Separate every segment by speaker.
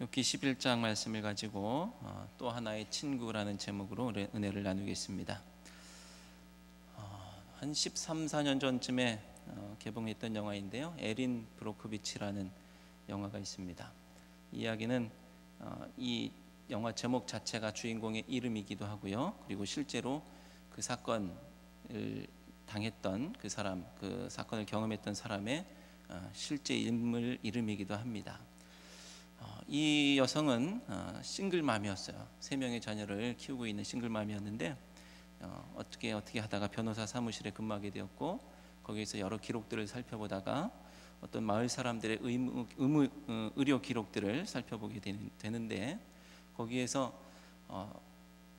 Speaker 1: 욥기 11장 말씀을 가지고 또 하나의 친구라는 제목으로 은혜를 나누겠습니다. 한 13, 14년 전쯤에 개봉했던 영화인데요, 에린 브로코비치라는 영화가 있습니다. 이야기는 이 영화 제목 자체가 주인공의 이름이기도 하고요, 그리고 실제로 그 사건을 당했던 그 사람, 그 사건을 경험했던 사람의 실제 인물 이름이기도 합니다. 이 여성은 싱글맘이었어요. 3명의 자녀를 키우고 있는 싱글맘이었는데 어떻게 하다가 변호사 사무실에 근무하게 되었고, 거기에서 여러 기록들을 살펴보다가 어떤 마을 사람들의 의료 기록들을 살펴보게 되는데, 거기에서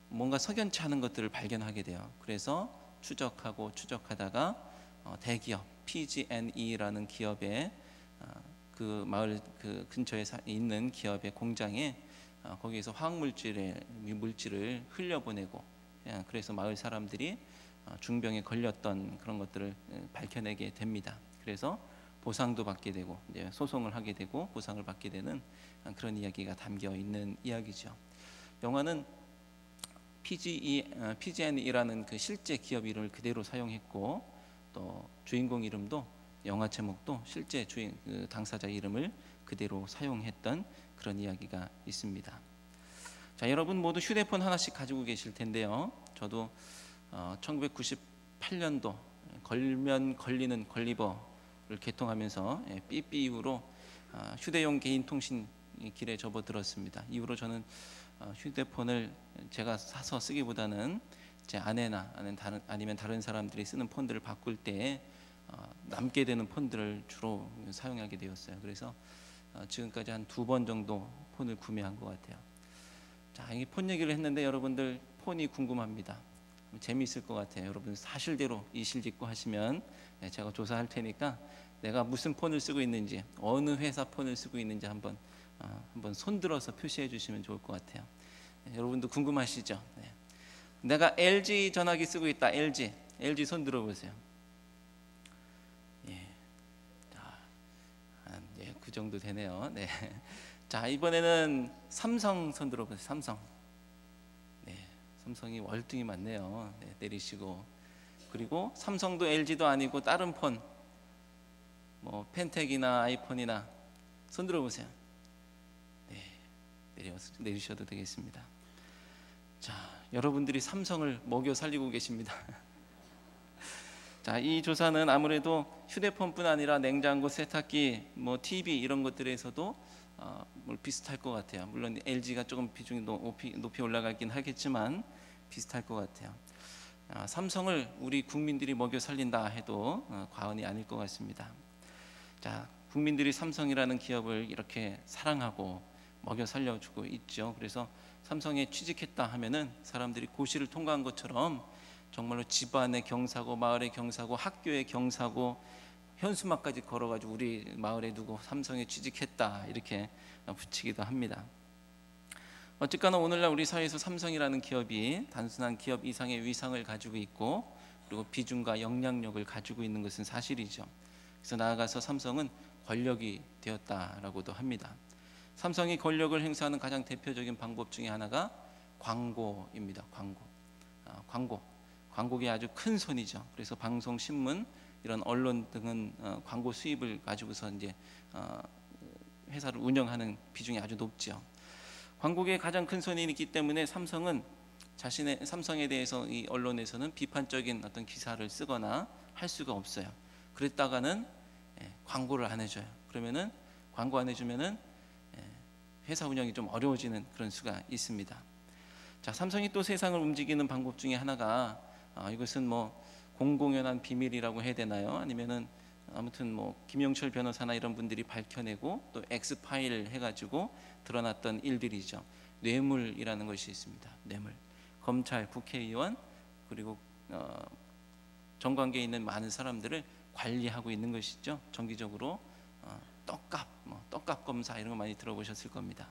Speaker 1: 뭔가 석연치 않은 것들을 발견하게 돼요. 그래서 추적하다가 대기업 PG&E라는 기업의 그 마을 그 근처에 있는 기업의 공장에 거기에서 물질을 흘려보내고, 그래서 마을 사람들이 중병에 걸렸던 그런 것들을 밝혀내게 됩니다. 그래서 보상도 받게 되고, 이제 소송을 하게 되고 보상을 받게 되는 그런 이야기가 담겨 있는 이야기죠. 영화는 PG&E라는 그 실제 기업 이름을 그대로 사용했고, 또 주인공 이름도 영화 제목도 실제 그 당사자 이름을 그대로 사용했던 그런 이야기가 있습니다. 자, 여러분 모두 휴대폰 하나씩 가지고 계실 텐데요, 저도 1998년도 걸면 걸리는 걸리버를 개통하면서 삐삐 이후로 휴대용 개인 통신 길에 접어들었습니다. 이후로 저는 휴대폰을 제가 사서 쓰기보다는 제 아내나 아니면 다른 사람들이 쓰는 폰들을 바꿀 때 남게 되는 폰들을 주로 사용하게 되었어요. 그래서 지금까지 한 2번 정도 폰을 구매한 것 같아요. 자, 이 폰 얘기를 했는데 여러분들 폰이 궁금합니다. 재미있을 것 같아요. 여러분 사실대로 이실직고 하시면 제가 조사할 테니까 내가 무슨 폰을 쓰고 있는지, 어느 회사 폰을 쓰고 있는지 한번 손들어서 표시해 주시면 좋을 것 같아요. 여러분도 궁금하시죠? 내가 LG 전화기 쓰고 있다. LG 손 들어보세요. 그 정도 되네요. 네. 자, 이번에는 삼성 손 들어보세요. 삼성. 삼성이 월등히 많네요. 내리시고, 그리고 삼성도 LG도 아니고 다른 폰, 뭐 펜텍이나 아이폰이나 손 들어보세요. 내리셔도 되겠습니다. 자, 여러분들이 삼성을 먹여 살리고 계십니다. 자, 이 조사는 아무래도 휴대폰뿐 아니라 냉장고, 세탁기, 뭐 TV 이런 것들에서도 비슷할 것 같아요. 물론 LG가 조금 비중이 높이 올라가긴 하겠지만 비슷할 것 같아요. 삼성을 우리 국민들이 먹여 살린다 해도 과언이 아닐 것 같습니다. 자, 국민들이 삼성이라는 기업을 이렇게 사랑하고 먹여 살려주고 있죠. 그래서 삼성에 취직했다 하면은 사람들이 고시를 통과한 것처럼 정말로 집안의 경사고, 마을의 경사고, 학교의 경사고, 현수막까지 걸어가지고 우리 마을에 두고 삼성에 취직했다 이렇게 붙이기도 합니다. 어쨌거나 오늘날 우리 사회에서 삼성이라는 기업이 단순한 기업 이상의 위상을 가지고 있고, 그리고 비중과 영향력을 가지고 있는 것은 사실이죠. 그래서 나아가서 삼성은 권력이 되었다라고도 합니다. 삼성이 권력을 행사하는 가장 대표적인 방법 중에 하나가 광고입니다. 광고계 아주 큰 손이죠. 그래서 방송, 신문, 이런 언론 등은 광고 수입을 가지고서 이제 회사를 운영하는 비중이 아주 높죠. 광고계의 가장 큰 손이기 때문에 삼성은 삼성에 대해서 이 언론에서는 비판적인 어떤 기사를 쓰거나 할 수가 없어요. 그랬다가는 광고를 안 해줘요. 그러면은 광고 안 해주면은 회사 운영이 좀 어려워지는 그런 수가 있습니다. 자, 삼성이 또 세상을 움직이는 방법 중에 하나가 이것은 뭐 공공연한 비밀이라고 해야 되나요? 아니면은 아무튼 뭐 김영철 변호사나 이런 분들이 밝혀내고 또 엑스파일 해가지고 드러났던 일들이죠. 뇌물이라는 것이 있습니다. 뇌물. 검찰, 국회의원, 그리고 정관계에 있는 많은 사람들을 관리하고 있는 것이죠. 정기적으로 떡값 검사 이런 거 많이 들어보셨을 겁니다.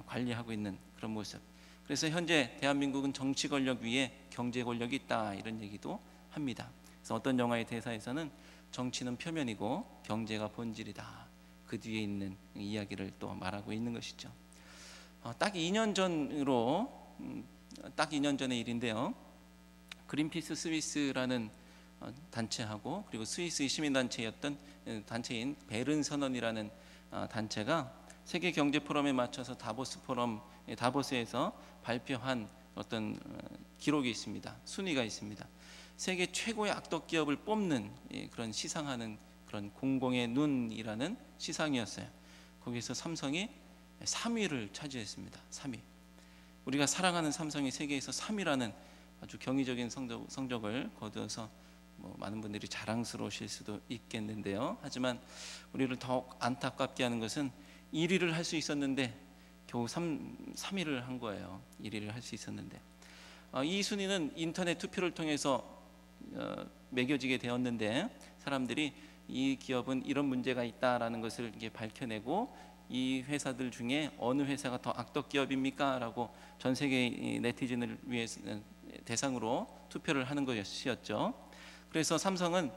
Speaker 1: 관리하고 있는 그런 모습. 그래서 현재 대한민국은 정치 권력 위에 경제 권력이 있다 이런 얘기도 합니다. 그래서 어떤 영화의 대사에서는 정치는 표면이고 경제가 본질이다, 그 뒤에 있는 이야기를 또 말하고 있는 것이죠. 딱 2년 전으로 딱 2년 전의 일인데요. 그린피스 스위스라는 단체하고 그리고 스위스의 시민단체였던 단체인 베른 선언이라는 단체가 세계 경제 포럼에 맞춰서 다보스에서 발표한 어떤 기록이 있습니다. 순위가 있습니다. 세계 최고의 악덕 기업을 뽑는 그런 시상하는 그런 공공의 눈이라는 시상이었어요. 거기서 삼성이 3위를 차지했습니다. 3위. 우리가 사랑하는 삼성이 세계에서 3위라는 아주 경이적인 성적을 거두어서 많은 분들이 자랑스러우실 수도 있겠는데요. 하지만 우리를 더욱 안타깝게 하는 것은 1위를 할 수 있었는데 겨우 3위를 한 거예요. 1위를 할 수 있었는데 이 순위는 인터넷 투표를 통해서 매겨지게 되었는데 사람들이 이 기업은 이런 문제가 있다라는 것을 이렇게 밝혀내고 이 회사들 중에 어느 회사가 더 악덕 기업입니까? 라고 전 세계 네티즌을 위해서 대상으로 투표를 하는 것이었죠. 그래서 삼성은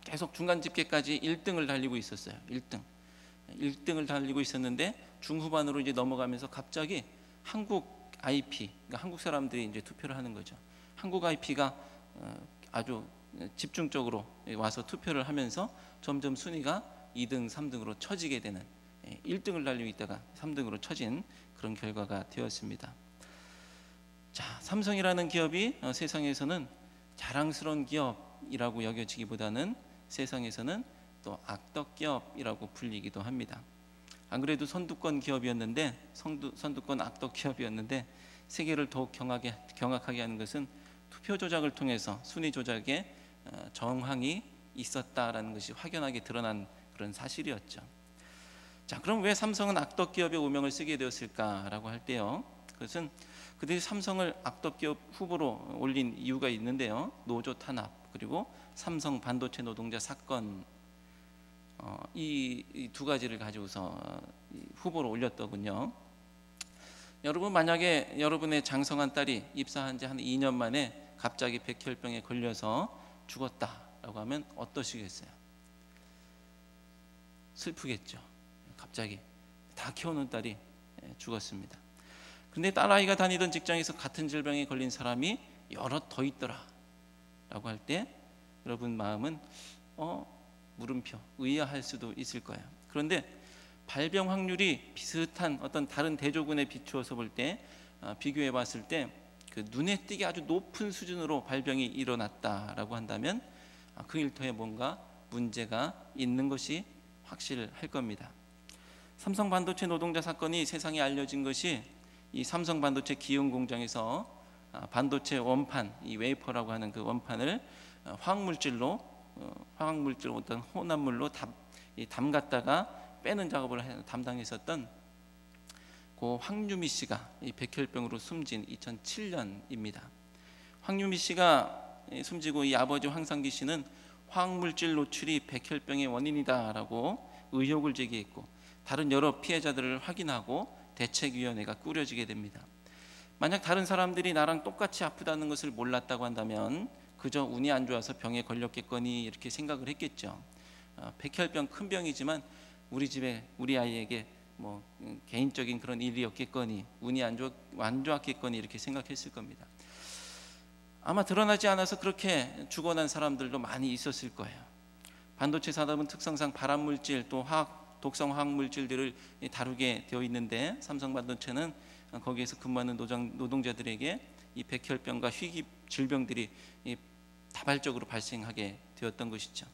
Speaker 1: 계속 중간 집계까지 1등을 달리고 있었어요. 1등을 달리고 있었는데 중후반으로 이제 넘어가면서 갑자기 한국 IP, 그러니까 한국 사람들이 이제 투표를 하는 거죠. 한국 IP가 아주 집중적으로 와서 투표를 하면서 점점 순위가 2등, 3등으로 처지게 되는 1등을 달리고 있다가 3등으로 처진 그런 결과가 되었습니다. 자, 삼성이라는 기업이 세상에서는 자랑스러운 기업이라고 여겨지기보다는 세상에서는 또 악덕 기업이라고 불리기도 합니다. 안 그래도 선두권 기업이었는데 선두권 악덕 기업이었는데 세계를 더욱 경악하게 하는 것은 투표 조작을 통해서 순위 조작에 정황이 있었다라는 것이 확연하게 드러난 그런 사실이었죠. 자, 그럼 왜 삼성은 악덕 기업의 오명을 쓰게 되었을까라고 할 때요. 그것은 그들이 삼성을 악덕 기업 후보로 올린 이유가 있는데요. 노조 탄압 그리고 삼성 반도체 노동자 사건 이 두 가지를 가지고서 후보로 올렸더군요. 여러분 만약에 여러분의 장성한 딸이 입사한 지 한 2년 만에 갑자기 백혈병에 걸려서 죽었다라고 하면 어떠시겠어요? 슬프겠죠. 갑자기 다 키워놓은 딸이 죽었습니다. 근데 딸아이가 다니던 직장에서 같은 질병에 걸린 사람이 여럿 더 있더라 라고 할 때 여러분 마음은 물음표 의아할 수도 있을 거예요. 그런데 발병 확률이 비슷한 어떤 다른 대조군에 비추어서 볼 때 비교해 봤을 때 그 눈에 띄게 아주 높은 수준으로 발병이 일어났다라고 한다면 그 일터에 뭔가 문제가 있는 것이 확실할 겁니다. 삼성 반도체 노동자 사건이 세상에 알려진 것이 이 삼성 반도체 기흥 공장에서 반도체 원판, 이 웨이퍼라고 하는 그 원판을 화학물질 어떤 혼합물로 담갔다가 빼는 작업을 담당했었던 고 황유미 씨가 이 백혈병으로 숨진 2007년입니다. 황유미 씨가 숨지고 이 아버지 황상기 씨는 화학물질 노출이 백혈병의 원인이다라고 의혹을 제기했고 다른 여러 피해자들을 확인하고 대책위원회가 꾸려지게 됩니다. 만약 다른 사람들이 나랑 똑같이 아프다는 것을 몰랐다고 한다면 그저 운이 안 좋아서 병에 걸렸겠거니 이렇게 생각을 했겠죠. 백혈병 큰 병이지만 우리 집에 우리 아이에게 개인적인 그런 일이었겠거니 운이 안 좋았겠거니 이렇게 생각했을 겁니다. 아마 드러나지 않아서 그렇게 죽어난 사람들도 많이 있었을 거예요. 반도체 산업은 특성상 발암물질 또 독성 화학물질들을 다루게 되어 있는데 삼성 반도체는 거기에서 근무하는 노동자들에게 이 백혈병과 희귀 질병들이 다발적으로 발생하게 되었던 것이죠.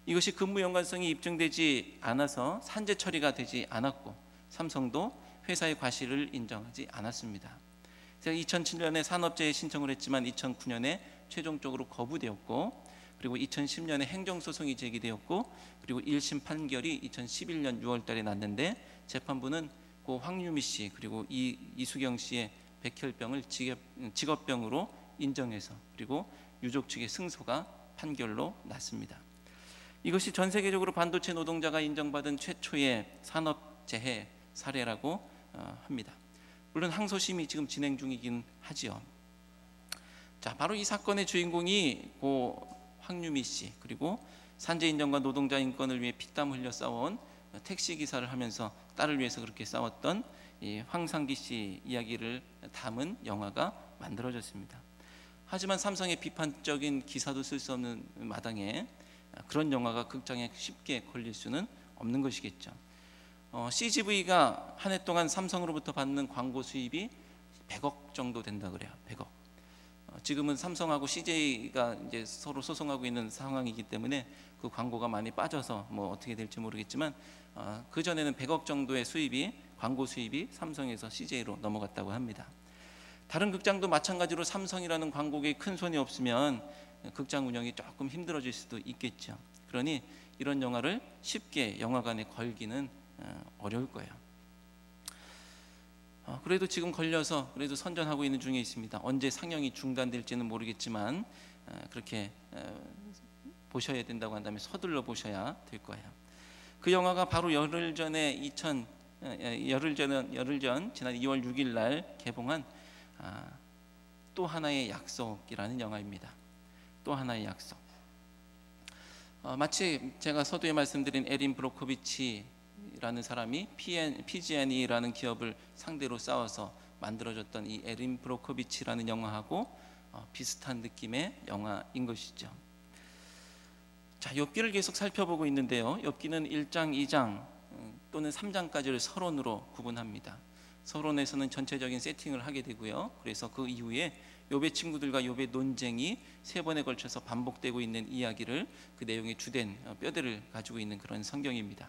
Speaker 1: 이것이 근무 연관성이 입증되지 않아서 산재 처리가 되지 않았고 삼성도 회사의 과실을 인정하지 않았습니다. 제가 2007년에 산업재해 신청을 했지만 2009년에 최종적으로 거부되었고 그리고 2010년에 행정소송이 제기되었고 그리고 1심 판결이 2011년 6월 달에 났는데 재판부는 고 황유미 씨 그리고 이수경 씨의 백혈병을 직업병으로 인정해서 그리고 유족 측의 승소가 판결로 났습니다. 이것이 전 세계적으로 반도체 노동자가 인정받은 최초의 산업재해 사례라고 합니다. 물론 항소심이 지금 진행 중이긴 하지요. 자, 바로 이 사건의 주인공이 고 황유미 씨 그리고 산재 인정과 노동자 인권을 위해 피땀 흘려 싸워온 택시 기사를 하면서 딸을 위해서 그렇게 싸웠던 이 황상기 씨 이야기를 담은 영화가 만들어졌습니다. 하지만 삼성의 비판적인 기사도 쓸 수 없는 마당에 그런 영화가 극장에 쉽게 걸릴 수는 없는 것이겠죠. CGV가 한 해 동안 삼성으로부터 받는 광고 수입이 100억 정도 된다 그래요. 100억. 지금은 삼성하고 CJ가 이제 서로 소송하고 있는 상황이기 때문에 그 광고가 많이 빠져서 뭐 어떻게 될지 모르겠지만 그 전에는 100억 정도의 수입이 광고 수입이 삼성에서 CJ로 넘어갔다고 합니다. 다른 극장도 마찬가지로 삼성이라는 광고계에 큰 손이 없으면 극장 운영이 조금 힘들어질 수도 있겠죠. 그러니 이런 영화를 쉽게 영화관에 걸기는 어려울 거예요. 그래도 지금 걸려서 그래도 선전하고 있는 중에 있습니다. 언제 상영이 중단될지는 모르겠지만 그렇게 보셔야 된다고 한다면 서둘러 보셔야 될 거예요. 그 영화가 바로 열흘 전 지난 2월 6일 날 개봉한 또 하나의 약속이라는 영화입니다. 또 하나의 약속. 마치 제가 서두에 말씀드린 에린 브로코비치라는 사람이 PG&E라는 기업을 상대로 싸워서 만들어졌던 이 에린 브로코비치라는 영화하고 비슷한 느낌의 영화인 것이죠. 자, 욥기를 계속 살펴보고 있는데요. 욥기는 1장, 2장 또는 3장까지를 서론으로 구분합니다. 서론에서는 전체적인 세팅을 하게 되고요. 그래서 그 이후에 욥의 친구들과 욥의 논쟁이 3번에 걸쳐서 반복되고 있는 이야기를 그 내용의 주된 뼈대를 가지고 있는 그런 성경입니다.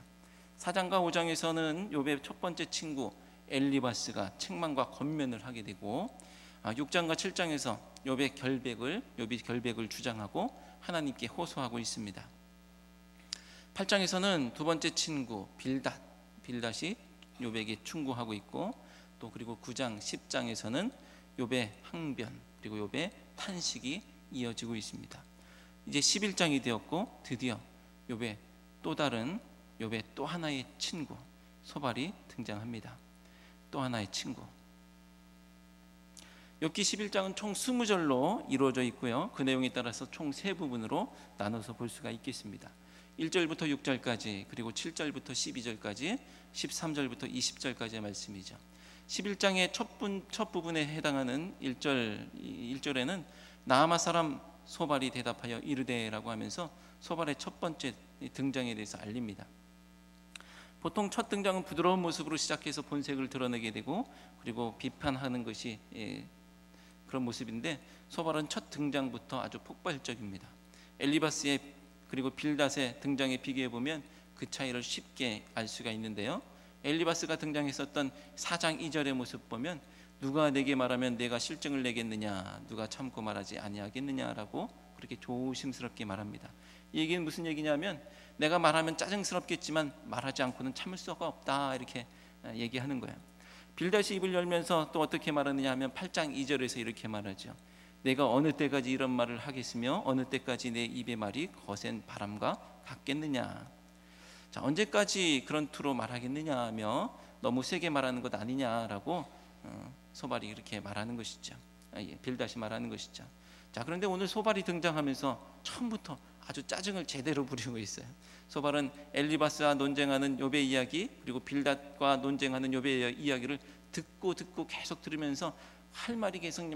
Speaker 1: 4장과 5장에서는 욥의 첫 번째 친구 엘리바스가 책망과 권면을 하게 되고 6장과 7장에서 욥이 결백을 주장하고 하나님께 호소하고 있습니다. 8장에서는 두 번째 친구 빌닷이 욥에게 충고하고 있고 또 그리고 9장 10장에서는 욥의 항변 그리고 욥의 탄식이 이어지고 있습니다. 이제 11장이 되었고 드디어 욥의 또 하나의 친구 소발이 등장합니다. 또 하나의 친구. 욥기 11장은 총 20절로 이루어져 있고요. 그 내용에 따라서 총 3부분으로 나눠서 볼 수가 있겠습니다. 1절부터 6절까지 그리고 7절부터 12절까지 13절부터 20절까지의 말씀이죠. 11장의 첫 부분에 해당하는 1절에는 나아마 사람 소발이 대답하여 이르되라고 하면서 소발의 첫 번째 등장에 대해서 알립니다. 보통 첫 등장은 부드러운 모습으로 시작해서 본색을 드러내게 되고 그리고 비판하는 것이 그런 모습인데 소발은 첫 등장부터 아주 폭발적입니다. 엘리바스의 그리고 빌닷의 등장에 비교해 보면 그 차이를 쉽게 알 수가 있는데요. 엘리바스가 등장했었던 4장 2절의 모습 보면 누가 내게 말하면 내가 실증을 내겠느냐, 누가 참고 말하지 아니하겠느냐라고 그렇게 조심스럽게 말합니다. 이 얘기는 무슨 얘기냐면 내가 말하면 짜증스럽겠지만 말하지 않고는 참을 수가 없다 이렇게 얘기하는 거예요. 빌닷이 입을 열면서 또 어떻게 말하느냐 하면 8장 2절에서 이렇게 말하죠. 내가 어느 때까지 이런 말을 하겠으며 어느 때까지 내 입의 말이 거센 바람과 같겠느냐. 자, 언제까지 그런 투로 말하겠느냐 하며 너무 세게 말하는 것 아니냐라고 소발이 이렇게 말하는 것이죠. 빌닷이 말하는 것이죠. 자, 그런데 오늘 소발이 등장하면서 처음부터 아주 짜증을 제대로 부리고 있어요. 소발은 엘리바스와 논쟁하는 욥의 이야기 그리고 빌닷과 논쟁하는 욥의 이야기를 듣고 계속 들으면서 할 말이 계속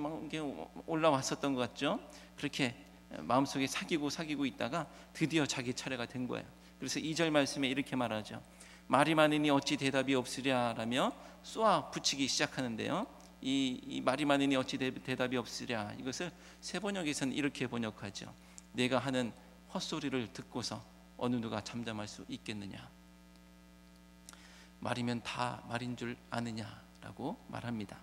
Speaker 1: 올라왔었던 것 같죠. 그렇게 마음속에 사귀고 있다가 드디어 자기 차례가 된 거예요. 그래서 2절 말씀에 이렇게 말하죠. 말이 많으니 어찌 대답이 없으랴라며 쏘아 붙이기 시작하는데요. 이 말이 많으니 어찌 대답이 없으랴, 이것을 세번역에서는 이렇게 번역하죠. 내가 하는 헛소리를 듣고서 어느 누가 잠잠할 수 있겠느냐. 말이면 다 말인 줄 아느냐라고 말합니다.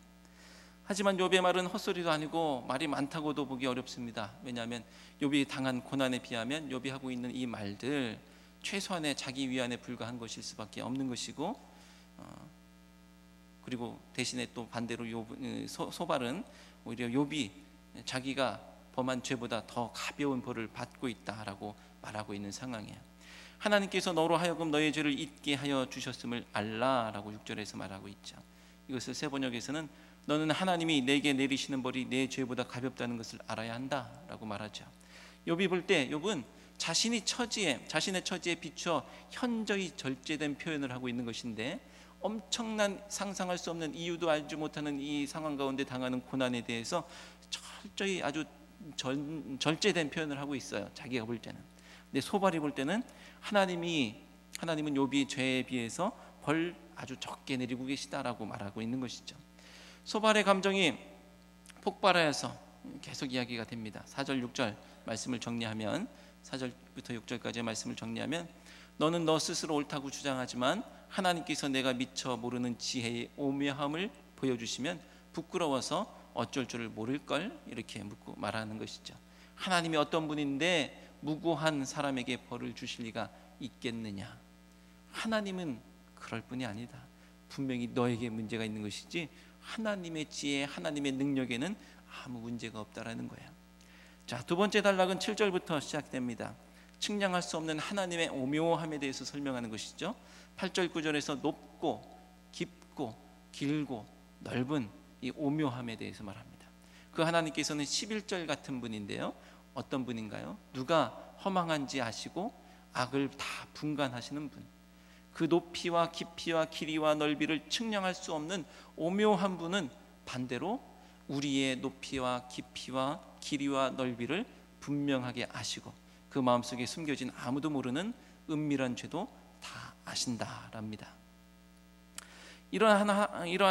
Speaker 1: 하지만 욥의 말은 헛소리도 아니고 말이 많다고도 보기 어렵습니다. 왜냐하면 욥이 당한 고난에 비하면 욥이 하고 있는 이 말들 최소한의 자기 위안에 불과한 것일 수밖에 없는 것이고 그리고 대신에 또 반대로 소발은 오히려 욥이 자기가 범한 죄보다 더 가벼운 벌을 받고 있다라고 말하고 있는 상황이에요. 하나님께서 너로 하여금 너의 죄를 잊게 하여 주셨음을 알라라고 6절에서 말하고 있죠. 이것을 세번역에서는 너는 하나님이 내게 내리시는 벌이 내 죄보다 가볍다는 것을 알아야 한다라고 말하죠. 욥이 볼 때 욥은 자신의 처지에 비추어 현저히 절제된 표현을 하고 있는 것인데 엄청난 상상할 수 없는 이유도 알지 못하는 이 상황 가운데 당하는 고난에 대해서 철저히 아주 절제된 표현을 하고 있어요. 자기가 볼 때는. 근데 소발이 볼 때는 하나님은 욥이 죄에 비해서 벌 아주 적게 내리고 계시다라고 말하고 있는 것이죠. 소발의 감정이 폭발하여서 계속 이야기가 됩니다. 4절 6절 말씀을 정리하면, 4절부터 6절까지의 말씀을 정리하면, 너는 너 스스로 옳다고 주장하지만 하나님께서 내가 미처 모르는 지혜의 오묘함을 보여주시면 부끄러워서 어쩔 줄을 모를걸, 이렇게 묻고 말하는 것이죠. 하나님이 어떤 분인데 무고한 사람에게 벌을 주실 리가 있겠느냐. 하나님은 그럴 뿐이 아니다. 분명히 너에게 문제가 있는 것이지 하나님의 지혜, 하나님의 능력에는 아무 문제가 없다라는 거예요. 자, 두 번째 단락은 7절부터 시작됩니다. 측량할 수 없는 하나님의 오묘함에 대해서 설명하는 것이죠. 8절 9절에서 높고 깊고 길고 넓은 이 오묘함에 대해서 말합니다. 그 하나님께서는 11절 같은 분인데요, 어떤 분인가요? 누가 허망한지 아시고 악을 다 분간하시는 분. 그 높이와 깊이와 길이와 넓이를 측량할 수 없는 오묘한 분은 반대로 우리의 높이와 깊이와 길이와 넓이를 분명하게 아시고 그 마음속에 숨겨진 아무도 모르는 은밀한 죄도 다 아신다랍니다. 이러한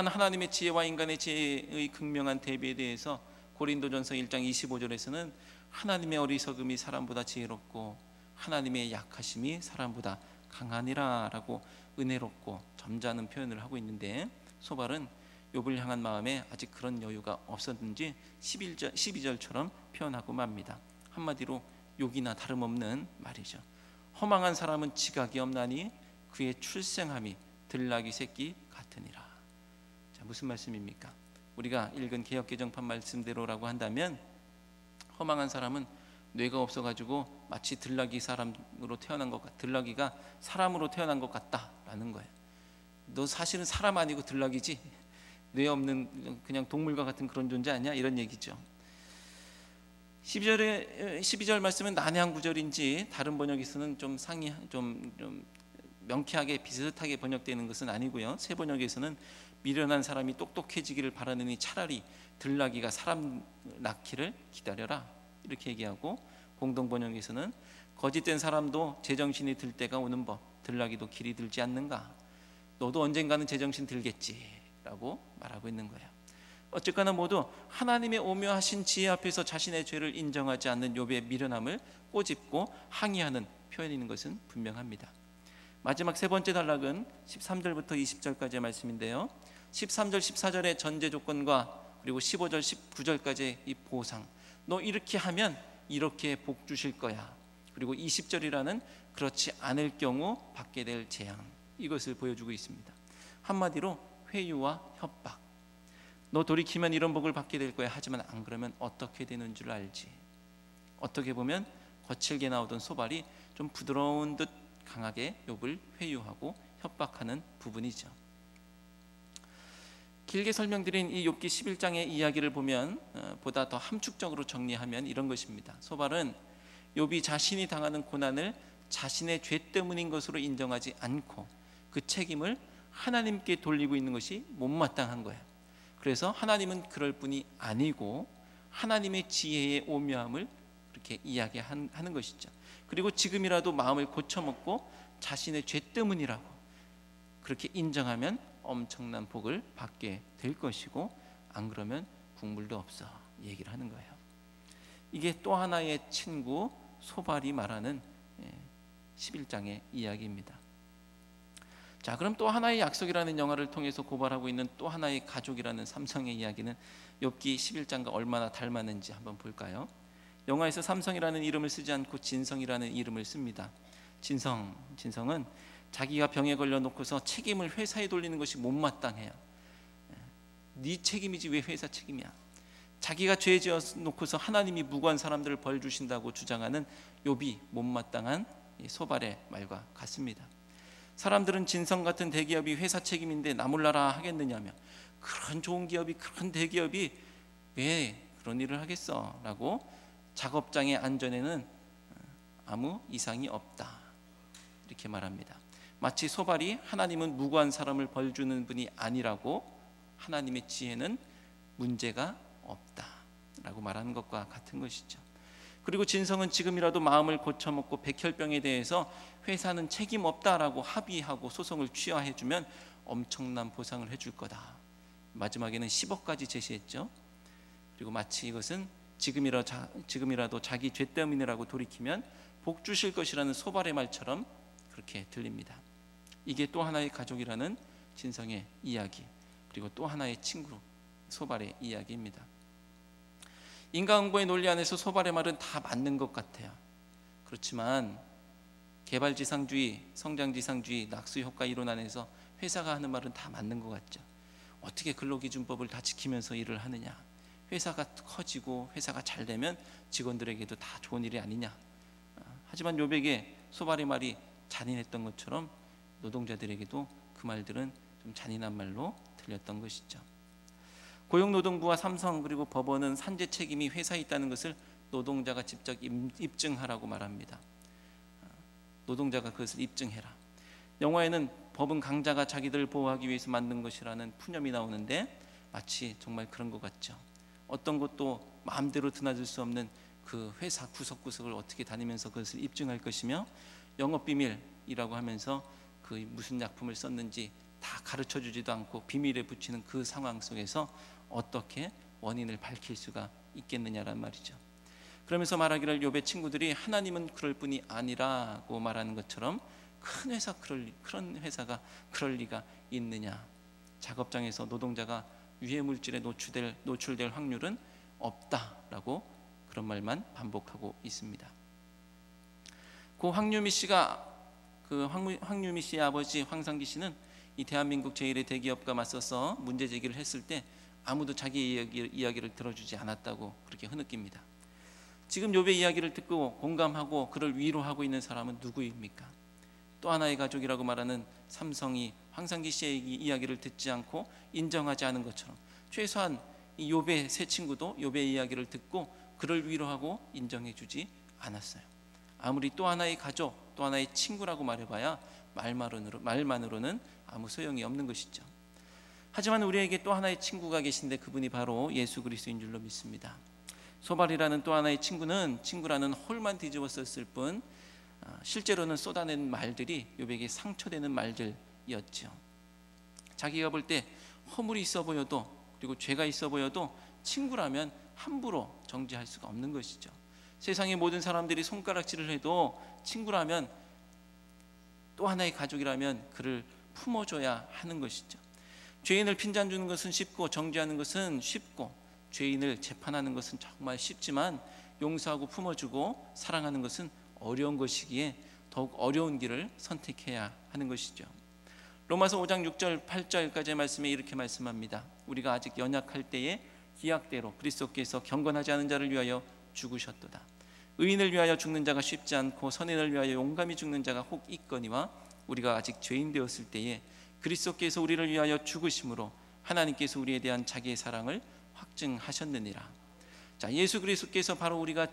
Speaker 1: 하나님의 지혜와 인간의 지혜의 극명한 대비에 대해서 고린도전서 1장 25절에서는 하나님의 어리석음이 사람보다 지혜롭고 하나님의 약하심이 사람보다 강하니라 라고 은혜롭고 점잖은 표현을 하고 있는데, 소발은 욥을 향한 마음에 아직 그런 여유가 없었는지 12절처럼 표현하고 맙니다. 한마디로 욕이나 다름없는 말이죠. 허망한 사람은 지각이 없나니 그의 출생함이 들나귀 새끼 같으니라. 자, 무슨 말씀입니까? 우리가 읽은 개역개정판 말씀대로라고 한다면 허망한 사람은 뇌가 없어가지고 마치 들나귀 사람으로 태어난 것 같, 들나귀가 사람으로 태어난 것 같다라는 거예요. 너 사실은 사람 아니고 들나귀지, 뇌 없는 그냥 동물과 같은 그런 존재 아니야? 이런 얘기죠. 12절 말씀은 난해한 구절인지 다른 번역에서는 좀 명쾌하게 비슷하게 번역되는 것은 아니고요. 새 번역에서는 미련한 사람이 똑똑해지기를 바라느니 차라리 들나귀가 사람 낳기를 기다려라, 이렇게 얘기하고, 공동 번역에서는 거짓된 사람도 제정신이 들 때가 오는 법, 들나귀도 길이 들지 않는가. 너도 언젠가는 제정신 들겠지라고 말하고 있는 거예요. 어쨌거나 모두 하나님의 오묘하신 지혜 앞에서 자신의 죄를 인정하지 않는 욥의 미련함을 꼬집고 항의하는 표현인 것은 분명합니다. 마지막 세 번째 단락은 13절부터 20절까지의 말씀인데요, 13절 14절의 전제 조건과 그리고 15절 19절까지의 이 보상, 너 이렇게 하면 이렇게 복 주실 거야, 그리고 20절이라는 그렇지 않을 경우 받게 될 재앙, 이것을 보여주고 있습니다. 한마디로 회유와 협박. 너 돌이키면 이런 복을 받게 될 거야, 하지만 안 그러면 어떻게 되는 줄 알지. 어떻게 보면 거칠게 나오던 소발이 좀 부드러운 듯 강하게 욥을 회유하고 협박하는 부분이죠. 길게 설명드린 이 욥기 11장의 이야기를 보면 보다 더 함축적으로 정리하면 이런 것입니다. 소발은 욥이 자신이 당하는 고난을 자신의 죄 때문인 것으로 인정하지 않고 그 책임을 하나님께 돌리고 있는 것이 못마땅한 거예요. 그래서 하나님은 그럴 뿐이 아니고 하나님의 지혜의 오묘함을 그렇게 이야기하는 것이죠. 그리고 지금이라도 마음을 고쳐먹고 자신의 죄 때문이라고 그렇게 인정하면 엄청난 복을 받게 될 것이고, 안 그러면 국물도 없어, 얘기를 하는 거예요. 이게 또 하나의 친구 소발이 말하는 11장의 이야기입니다. 자, 그럼 또 하나의 약속이라는 영화를 통해서 고발하고 있는 또 하나의 가족이라는 삼성의 이야기는 욥기 11장과 얼마나 닮았는지 한번 볼까요? 영화에서 삼성이라는 이름을 쓰지 않고 진성이라는 이름을 씁니다. 진성은 자기가 병에 걸려 놓고서 책임을 회사에 돌리는 것이 못마땅해요. 네 책임이지 왜 회사 책임이야. 자기가 죄 지어 놓고서 하나님이 무고한 사람들을 벌 주신다고 주장하는 욥이 못마땅한 소발의 말과 같습니다. 사람들은 진성 같은 대기업이 회사 책임인데 나몰라라 하겠느냐며, 그런 좋은 기업이, 그런 대기업이 왜 그런 일을 하겠어 라고 작업장의 안전에는 아무 이상이 없다, 이렇게 말합니다. 마치 소발이 하나님은 무고한 사람을 벌주는 분이 아니라고 하나님의 지혜는 문제가 없다라고 말하는 것과 같은 것이죠. 그리고 진성은 지금이라도 마음을 고쳐먹고 백혈병에 대해서 회사는 책임 없다라고 합의하고 소송을 취하해주면 엄청난 보상을 해줄 거다. 마지막에는 10억까지 제시했죠. 그리고 마치 이것은 지금이라도 자기 죄 때문이라고 돌이키면 복 주실 것이라는 소발의 말처럼 그렇게 들립니다. 이게 또 하나의 가족이라는 진성의 이야기, 그리고 또 하나의 친구 소발의 이야기입니다. 인과응보의 논리 안에서 소발의 말은 다 맞는 것 같아요. 그렇지만 개발지상주의, 성장지상주의, 낙수효과 이론 안에서 회사가 하는 말은 다 맞는 것 같죠. 어떻게 근로기준법을 다 지키면서 일을 하느냐, 회사가 커지고 회사가 잘 되면 직원들에게도 다 좋은 일이 아니냐. 하지만 욥에게 소발의 말이 잔인했던 것처럼 노동자들에게도 그 말들은 좀 잔인한 말로 들렸던 것이죠. 고용노동부와 삼성 그리고 법원은 산재 책임이 회사에 있다는 것을 노동자가 직접 입증하라고 말합니다. 노동자가 그것을 입증해라. 영화에는 법은 강자가 자기들을 보호하기 위해서 만든 것이라는 푸념이 나오는데 마치 정말 그런 것 같죠. 어떤 것도 마음대로 드나들 수 없는 그 회사 구석구석을 어떻게 다니면서 그것을 입증할 것이며, 영업비밀이라고 하면서 그 무슨 약품을 썼는지 다 가르쳐주지도 않고 비밀에 붙이는 그 상황 속에서 어떻게 원인을 밝힐 수가 있겠느냐란 말이죠. 그러면서 말하기를 욥의 친구들이 하나님은 그럴 뿐이 아니라고 말하는 것처럼 큰 회사 그런 회사가 그럴 리가 있느냐. 작업장에서 노동자가 유해 물질에 노출될 확률은 없다라고 그런 말만 반복하고 있습니다. 황유미 씨의 아버지 황상기 씨는 이 대한민국 제1의 대기업과 맞서서 문제 제기를 했을 때 아무도 자기 이야기를 들어주지 않았다고 그렇게 흐느낍니다. 지금 욥의 이야기를 듣고 공감하고 그를 위로하고 있는 사람은 누구입니까? 또 하나의 가족이라고 말하는 삼성이 황상기 씨의 이야기를 듣지 않고 인정하지 않은 것처럼 최소한 이 욥의 세 친구도 욥의 이야기를 듣고 그를 위로하고 인정해주지 않았어요. 아무리 또 하나의 가족, 또 하나의 친구라고 말해봐야 말만으로는 아무 소용이 없는 것이죠. 하지만 우리에게 또 하나의 친구가 계신데 그분이 바로 예수 그리스도인 줄로 믿습니다. 소발이라는 또 하나의 친구라는 홀만 뒤집어 썼을 뿐 실제로는 쏟아낸 말들이 욥에게 상처되는 말들이었죠. 자기가 볼 때 허물이 있어 보여도, 그리고 죄가 있어 보여도 친구라면 함부로 정죄할 수가 없는 것이죠. 세상의 모든 사람들이 손가락질을 해도 친구라면, 또 하나의 가족이라면 그를 품어줘야 하는 것이죠. 죄인을 핀잔 주는 것은 쉽고 정죄하는 것은 쉽고 죄인을 재판하는 것은 정말 쉽지만 용서하고 품어주고 사랑하는 것은 어려운 것이기에 더욱 어려운 길을 선택해야 하는 것이죠. 로마서 5장 6절 8절까지의 말씀에 이렇게 말씀합니다. 우리가 아직 연약할 때에 기약대로 그리스도께서 경건하지 않은 자를 위하여 죽으셨도다. 의인을 위하여 죽는 자가 쉽지 않고 선인을 위하여 용감히 죽는 자가 혹 있거니와 우리가 아직 죄인 되었을 때에 그리스도께서 우리를 위하여 죽으심으로 하나님께서 우리에 대한 자기의 사랑을 확증하셨느니라. 자, 예수 그리스도께서 바로 우리가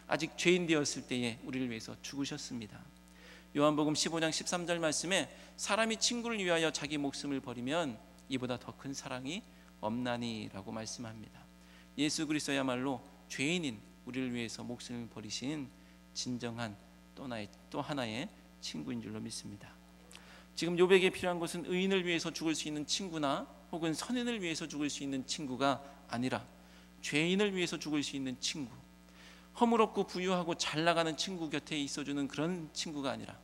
Speaker 1: 아직 죄인 되었을 때에 우리를 위해서 죽으셨습니다. 요한복음 15장 13절 말씀에 사람이 친구를 위하여 자기 목숨을 버리면 이보다 더 큰 사랑이 없나니라고 말씀합니다. 예수 그리스도야말로 죄인인 우리를 위해서 목숨을 버리신 진정한 또 하나의 친구인 줄로 믿습니다. 지금 욥에게 필요한 것은 의인을 위해서 죽을 수 있는 친구나 혹은 선인을 위해서 죽을 수 있는 친구가 아니라 죄인을 위해서 죽을 수 있는 친구, 허물없고 부유하고 잘 나가는 친구 곁에 있어주는 그런 친구가 아니라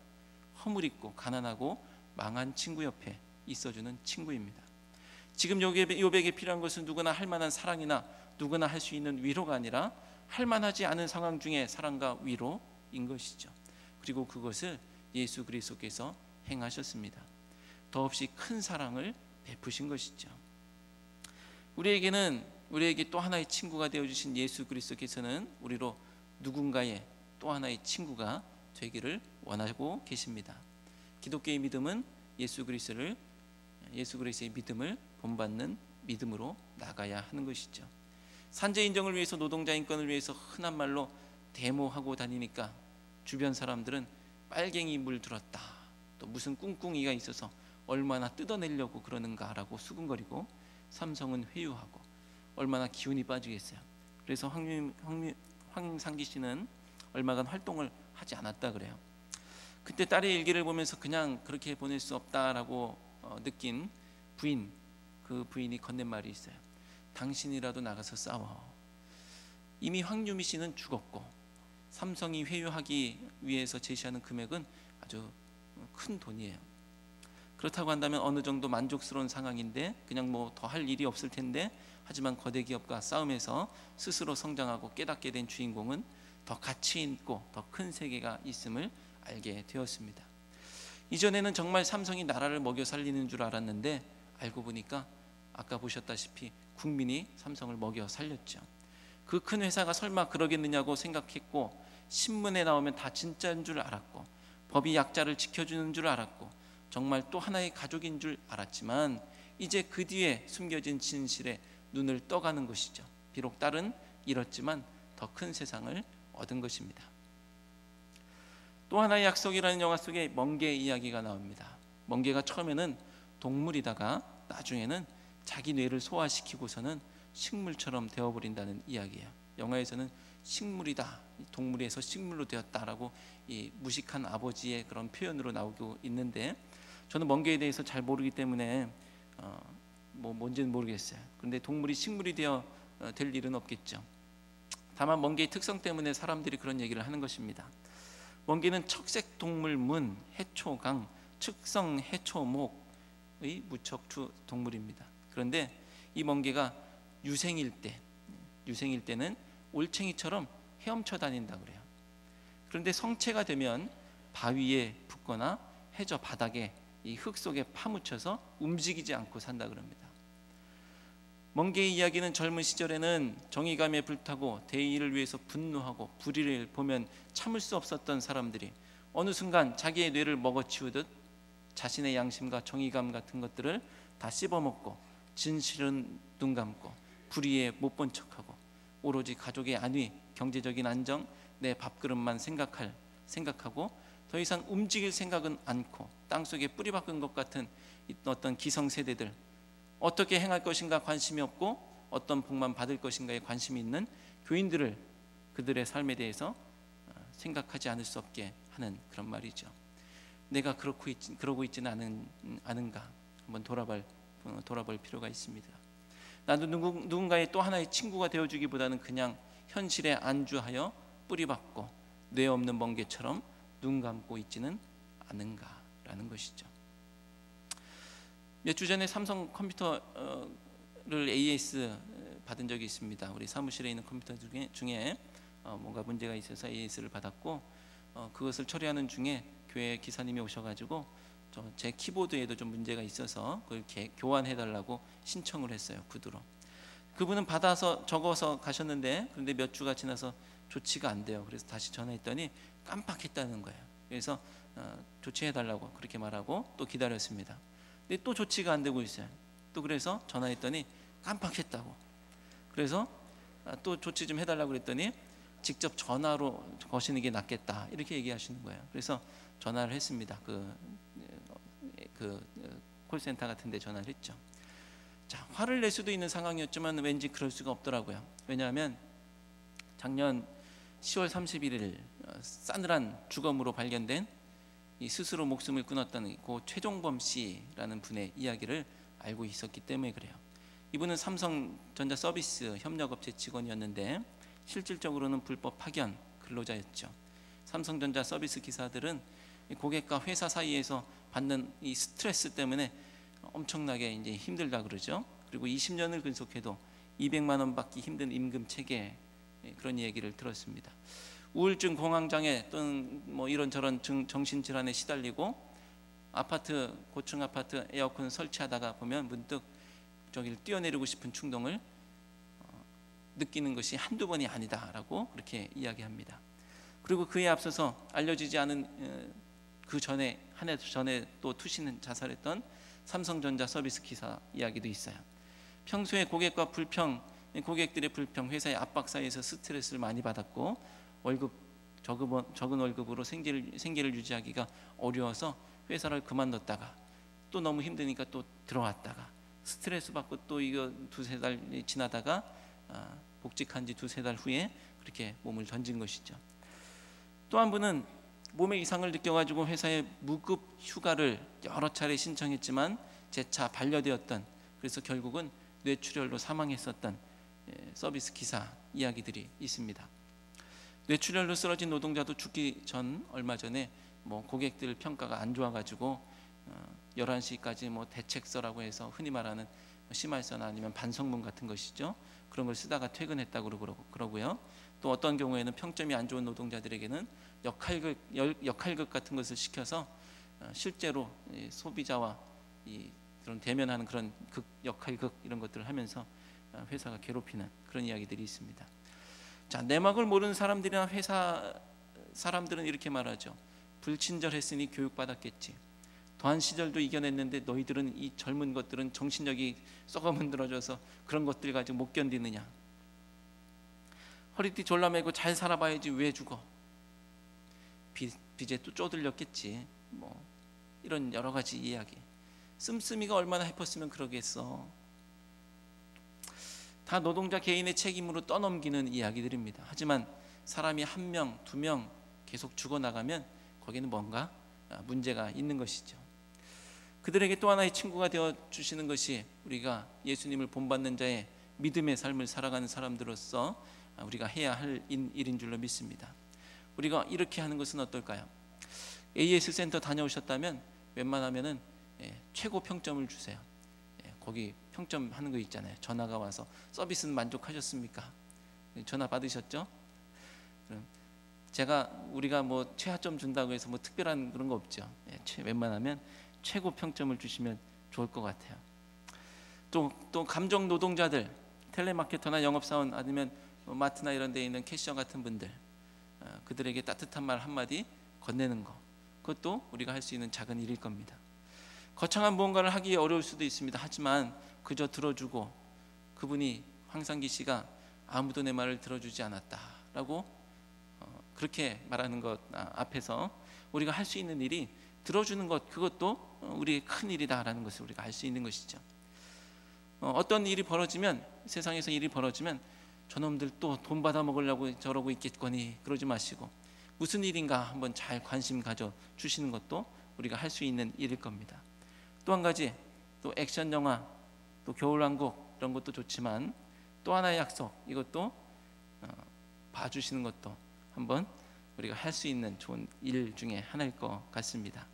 Speaker 1: 허물있고 가난하고 망한 친구 옆에 있어주는 친구입니다. 지금 욥에게 필요한 것은 누구나 할 만한 사랑이나 누구나 할 수 있는 위로가 아니라 할 만하지 않은 상황 중에 사랑과 위로인 것이죠. 그리고 그것을 예수 그리스도께서 행하셨습니다. 더없이 큰 사랑을 베푸신 것이죠. 우리에게 또 하나의 친구가 되어주신 예수 그리스도께서는 우리로 누군가의 또 하나의 친구가 되기를 원하고 계십니다. 기독교의 믿음은 예수 그리스도의 믿음을 본받는 믿음으로 나가야 하는 것이죠. 산재 인정을 위해서 노동자 인권을 위해서 흔한 말로 데모하고 다니니까 주변 사람들은 빨갱이 물들었다, 또 무슨 꿍꿍이가 있어서 얼마나 뜯어내려고 그러는가라고 수군거리고 삼성은 회유하고 얼마나 기운이 빠지겠어요. 그래서 황상기 씨는 얼마간 활동을 하지 않았다 그래요. 그때 딸의 일기를 보면서 그냥 그렇게 보낼 수 없다라고 느낀 그 부인이 건넨 말이 있어요. 당신이라도 나가서 싸워. 이미 황유미 씨는 죽었고 삼성이 회유하기 위해서 제시하는 금액은 아주 큰 돈이에요. 그렇다고 한다면 어느 정도 만족스러운 상황인데 그냥 뭐 더 할 일이 없을 텐데, 하지만 거대 기업과 싸움에서 스스로 성장하고 깨닫게 된 주인공은 더 가치 있고 더 큰 세계가 있음을 알게 되었습니다. 이전에는 정말 삼성이 나라를 먹여 살리는 줄 알았는데 알고 보니까 아까 보셨다시피 국민이 삼성을 먹여 살렸죠. 그 큰 회사가 설마 그러겠느냐고 생각했고, 신문에 나오면 다 진짜인 줄 알았고, 법이 약자를 지켜주는 줄 알았고, 정말 또 하나의 가족인 줄 알았지만 이제 그 뒤에 숨겨진 진실에 눈을 떠가는 것이죠. 비록 딸은 잃었지만 더 큰 세상을 얻은 것입니다. 또 하나의 약속이라는 영화 속에 멍게 이야기가 나옵니다. 멍게가 처음에는 동물이다가 나중에는 자기 뇌를 소화시키고서는 식물처럼 되어버린다는 이야기예요. 영화에서는 식물이다, 동물에서 식물로 되었다라고 이 무식한 아버지의 그런 표현으로 나오고 있는데, 저는 멍게에 대해서 잘 모르기 때문에 뭔지는 모르겠어요. 그런데 동물이 식물이 되어 될 일은 없겠죠. 다만 멍게의 특성 때문에 사람들이 그런 얘기를 하는 것입니다. 멍게는 척색동물문, 해초강, 측성 해초목의 무척추 동물입니다. 그런데 이 멍게가 유생일 때는 올챙이처럼 헤엄쳐 다닌다 그래요. 그런데 성체가 되면 바위에 붙거나 해저 바닥에 이 흙 속에 파묻혀서 움직이지 않고 산다 그럽니다. 멍게의 이야기는 젊은 시절에는 정의감에 불타고 대의를 위해서 분노하고 불의를 보면 참을 수 없었던 사람들이 어느 순간 자기의 뇌를 먹어치우듯 자신의 양심과 정의감 같은 것들을 다 씹어먹고 진실은 눈 감고 불의에 못 본 척하고 오로지 가족의 안위, 경제적인 안정, 내 밥그릇만 생각하고 더 이상 움직일 생각은 않고 땅속에 뿌리 박은 것 같은 어떤 기성세대들, 어떻게 행할 것인가 관심이 없고 어떤 복만 받을 것인가에 관심이 있는 교인들을 그들의 삶에 대해서 생각하지 않을 수 없게 하는 그런 말이죠. 내가 그러고 있지는 않은가 한번 돌아볼 필요가 있습니다. 나도 누군가의 또 하나의 친구가 되어주기보다는 그냥 현실에 안주하여 뿌리박고 뇌 없는 멍게처럼 눈 감고 있지는 않은가라는 것이죠. 몇 주 전에 삼성 컴퓨터를 AS 받은 적이 있습니다. 우리 사무실에 있는 컴퓨터 중에 뭔가 문제가 있어서 AS를 받았고, 그것을 처리하는 중에 교회 기사님이 오셔가지고 제 키보드에도 좀 문제가 있어서 그걸 교환해달라고 신청을 했어요. 구두로. 그분은 받아서 적어서 가셨는데, 그런데 몇 주가 지나서 조치가 안 돼요. 그래서 다시 전화했더니 깜빡했다는 거예요. 그래서 조치해달라고 그렇게 말하고 또 기다렸습니다. 근데 또 조치가 안 되고 있어요. 또 그래서 전화했더니 깜빡했다고. 그래서 또 조치 좀 해달라고 그랬더니 직접 전화로 거시는 게 낫겠다 이렇게 얘기하시는 거예요. 그래서 전화를 했습니다. 그 콜센터 같은 데 전화를 했죠. 자, 화를 낼 수도 있는 상황이었지만 왠지 그럴 수가 없더라고요. 왜냐하면 작년 10월 31일 싸늘한 주검으로 발견된 이 스스로 목숨을 끊었다는 고 최종범 씨라는 분의 이야기를 알고 있었기 때문에 그래요. 이분은 삼성전자 서비스 협력업체 직원이었는데 실질적으로는 불법 파견 근로자였죠. 삼성전자 서비스 기사들은 고객과 회사 사이에서 받는 이 스트레스 때문에 엄청나게 이제 힘들다 그러죠. 그리고 20년을 근속해도 200만 원 받기 힘든 임금 체계, 그런 얘기를 들었습니다. 우울증, 공황장애 또는 뭐 이런저런 정신질환에 시달리고 고층 아파트 에어컨 설치하다가 보면 문득 저기를 뛰어내리고 싶은 충동을 느끼는 것이 한두 번이 아니다라고 그렇게 이야기합니다. 그리고 그에 앞서서 알려지지 않은 그 전에 한 해 전에 또 투신 자살했던 삼성전자 서비스 기사 이야기도 있어요. 평소에 고객들의 불평, 회사의 압박 사이에서 스트레스를 많이 받았고 적은 월급으로 생계를 유지하기가 어려워서 회사를 그만뒀다가 또 너무 힘드니까 또 들어왔다가 스트레스 받고 또 이거 두세 달 지나다가 복직한 지 두세 달 후에 그렇게 몸을 던진 것이죠. 또 한 분은 몸의 이상을 느껴가지고 회사에 무급 휴가를 여러 차례 신청했지만 재차 반려되었던, 그래서 결국은 뇌출혈로 사망했었던 서비스 기사 이야기들이 있습니다. 뇌출혈로 쓰러진 노동자도 죽기 전 얼마 전에 뭐 고객들 평가가 안 좋아가지고 11시까지 뭐 대책서라고 해서 흔히 말하는 심할서나 아니면 반성문 같은 것이죠. 그런 걸 쓰다가 퇴근했다고 그러고요. 또 어떤 경우에는 평점이 안 좋은 노동자들에게는 역할극 같은 것을 시켜서 실제로 소비자와 그런 대면하는 그런 역할극 이런 것들을 하면서 회사가 괴롭히는 그런 이야기들이 있습니다. 자, 내막을 모르는 사람들이나 회사 사람들은 이렇게 말하죠. 불친절했으니 교육받았겠지. 더한 시절도 이겨냈는데 너희들은, 이 젊은 것들은 정신력이 썩어 문드러져서 그런 것들 가지고 못 견디느냐. 허리띠 졸라매고 잘 살아봐야지 왜 죽어. 빚에 또 쪼들렸겠지. 뭐 이런 여러 가지 이야기. 씀씀이가 얼마나 해뻤으면 그러겠어. 다 노동자 개인의 책임으로 떠넘기는 이야기들입니다. 하지만 사람이 한 명, 두 명 계속 죽어나가면 거기는 뭔가 문제가 있는 것이죠. 그들에게 또 하나의 친구가 되어 주시는 것이 우리가 예수님을 본받는 자의 믿음의 삶을 살아가는 사람들로서 우리가 해야 할 일인 줄로 믿습니다. 우리가 이렇게 하는 것은 어떨까요? AS 센터 다녀오셨다면 웬만하면은 최고 평점을 주세요. 거기 평점하는 거 있잖아요. 전화가 와서 서비스는 만족하셨습니까? 전화 받으셨죠? 그럼 우리가 뭐 최하점 준다고 해서 뭐 특별한 그런 거 없죠. 웬만하면 최고 평점을 주시면 좋을 것 같아요. 또 감정 노동자들, 텔레마케터나 영업사원 아니면 마트나 이런 데 있는 캐셔 같은 분들, 그들에게 따뜻한 말 한마디 건네는 거, 그것도 우리가 할 수 있는 작은 일일 겁니다. 거창한 무언가를 하기 어려울 수도 있습니다. 하지만 그저 들어주고, 그분이 황상기 씨가 아무도 내 말을 들어주지 않았다라고 그렇게 말하는 것 앞에서 우리가 할 수 있는 일이 들어주는 것, 그것도 우리의 큰 일이다라는 것을 우리가 알 수 있는 것이죠. 어떤 일이 벌어지면, 세상에서 일이 벌어지면 저놈들 또 돈 받아 먹으려고 저러고 있겠거니 그러지 마시고 무슨 일인가 한번 잘 관심 가져 주시는 것도 우리가 할 수 있는 일일 겁니다. 또 한 가지, 또 액션 영화, 또 겨울왕국 이런 것도 좋지만 또 하나의 약속, 이것도 봐주시는 것도 한번 우리가 할 수 있는 좋은 일 중에 하나일 것 같습니다.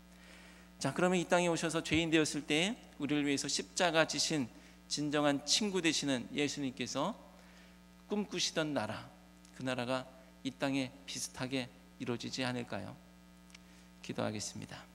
Speaker 1: 자, 그러면 이 땅에 오셔서 죄인 되었을 때 우리를 위해서 십자가 지신 진정한 친구 되시는 예수님께서 꿈꾸시던 나라, 그 나라가 이 땅에 비슷하게 이루어지지 않을까요? 기도하겠습니다.